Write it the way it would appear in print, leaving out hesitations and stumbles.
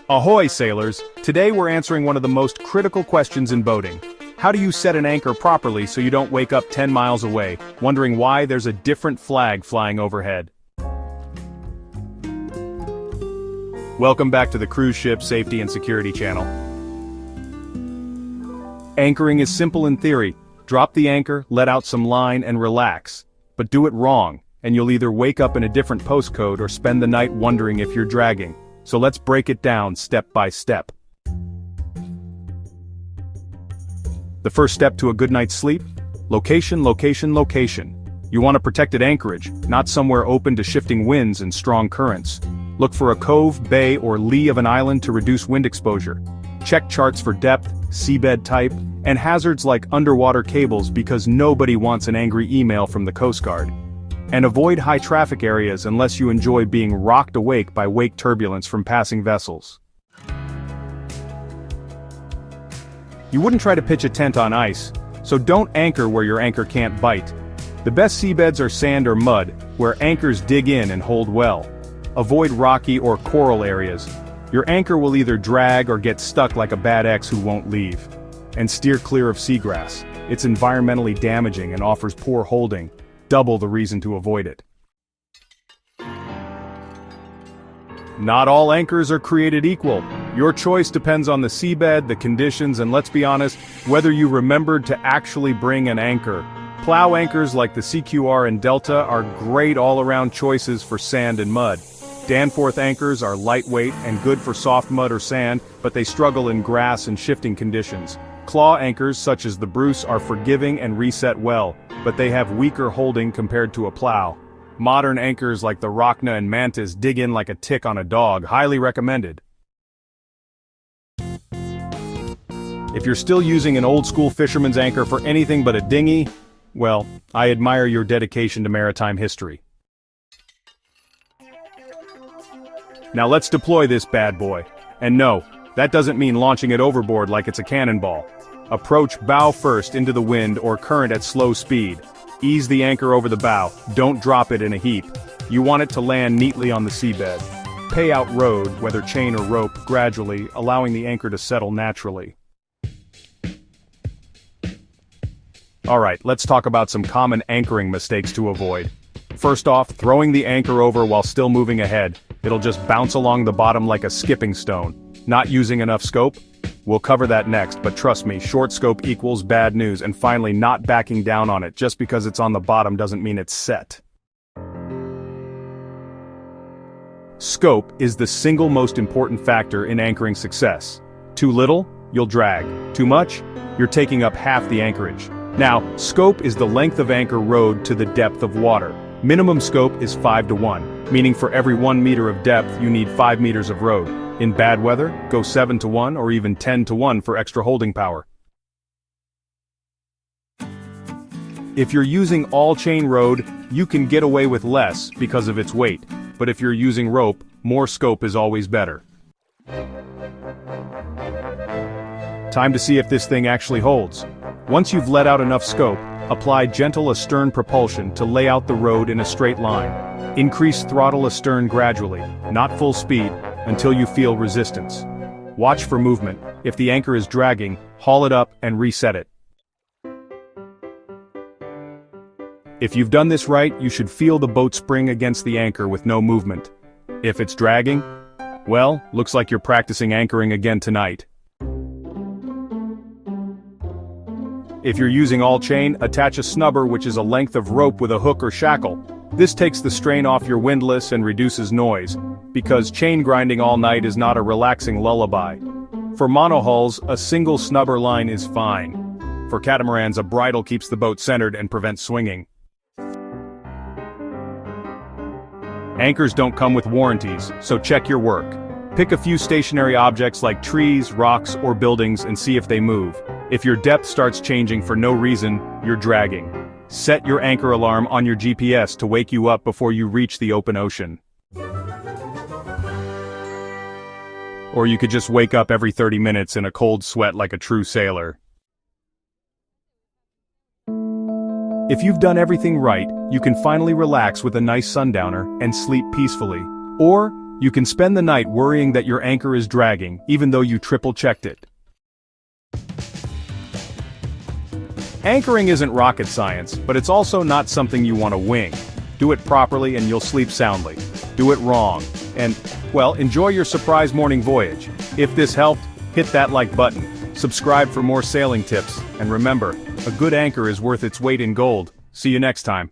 Ahoy, sailors! Today we're answering one of the most critical questions in boating. How do you set an anchor properly so you don't wake up 10 miles away, wondering why there's a different flag flying overhead? Welcome back to the Cruise Ship Safety and Security channel. Anchoring is simple in theory. Drop the anchor, let out some line, and relax. But do it wrong, and you'll either wake up in a different postcode or spend the night wondering if you're dragging. So let's break it down step by step. The first step to a good night's sleep? Location, location, location. You want a protected anchorage, not somewhere open to shifting winds and strong currents. Look for a cove, bay, or lee of an island to reduce wind exposure. Check charts for depth, seabed type, and hazards like underwater cables because nobody wants an angry email from the Coast Guard. And avoid high traffic areas unless you enjoy being rocked awake by wake turbulence from passing vessels. You wouldn't try to pitch a tent on ice, so don't anchor where your anchor can't bite. The best seabeds are sand or mud, where anchors dig in and hold well. Avoid rocky or coral areas. Your anchor will either drag or get stuck like a bad ex who won't leave. And steer clear of seagrass. It's environmentally damaging and offers poor holding. Double the reason to avoid it. Not all anchors are created equal. Your choice depends on the seabed, the conditions, and let's be honest, whether you remembered to actually bring an anchor. Plow anchors like the CQR and Delta are great all-around choices for sand and mud. Danforth anchors are lightweight and good for soft mud or sand, but they struggle in grass and shifting conditions. Claw anchors such as the Bruce are forgiving and reset well, but they have weaker holding compared to a plow. Modern anchors like the Rockna and Mantis dig in like a tick on a dog, highly recommended. If you're still using an old-school fisherman's anchor for anything but a dinghy, well, I admire your dedication to maritime history. Now let's deploy this bad boy. And no, that doesn't mean launching it overboard like it's a cannonball. Approach bow first into the wind or current at slow speed. Ease the anchor over the bow, don't drop it in a heap. You want it to land neatly on the seabed. Pay out rode, whether chain or rope, gradually, allowing the anchor to settle naturally. Alright, let's talk about some common anchoring mistakes to avoid. First off, throwing the anchor over while still moving ahead. It'll just bounce along the bottom like a skipping stone. Not using enough scope? We'll cover that next, but trust me, short scope equals bad news, and finally not backing down on it just because it's on the bottom doesn't mean it's set. Scope is the single most important factor in anchoring success. Too little? You'll drag. Too much? You're taking up half the anchorage. Now, scope is the length of anchor rode to the depth of water. Minimum scope is 5-to-1, meaning for every 1 meter of depth you need 5 meters of rode. In bad weather, go 7-to-1 or even 10-to-1 for extra holding power. If you're using all chain rode, you can get away with less because of its weight, but if you're using rope, more scope is always better. Time to see if this thing actually holds. Once you've let out enough scope, apply gentle astern propulsion to lay out the rode in a straight line. Increase throttle astern gradually, not full speed, until you feel resistance. Watch for movement. If the anchor is dragging, haul it up and reset it. If you've done this right, you should feel the boat spring against the anchor with no movement. If it's dragging, well, looks like you're practicing anchoring again tonight. If you're using all chain, attach a snubber, which is a length of rope with a hook or shackle. This takes the strain off your windlass and reduces noise, because chain grinding all night is not a relaxing lullaby. For monohulls, a single snubber line is fine. For catamarans, a bridle keeps the boat centered and prevents swinging. Anchors don't come with warranties, so check your work. Pick a few stationary objects like trees, rocks, or buildings and see if they move. If your depth starts changing for no reason, you're dragging. Set your anchor alarm on your GPS to wake you up before you reach the open ocean. Or you could just wake up every 30 minutes in a cold sweat like a true sailor. If you've done everything right, you can finally relax with a nice sundowner and sleep peacefully. Or, You can spend the night worrying that your anchor is dragging, even though you triple-checked it. Anchoring isn't rocket science, but it's also not something you want to wing. Do it properly and you'll sleep soundly. Do it wrong, and, well, enjoy your surprise morning voyage. If this helped, hit that like button, subscribe for more sailing tips, and remember, a good anchor is worth its weight in gold. See you next time.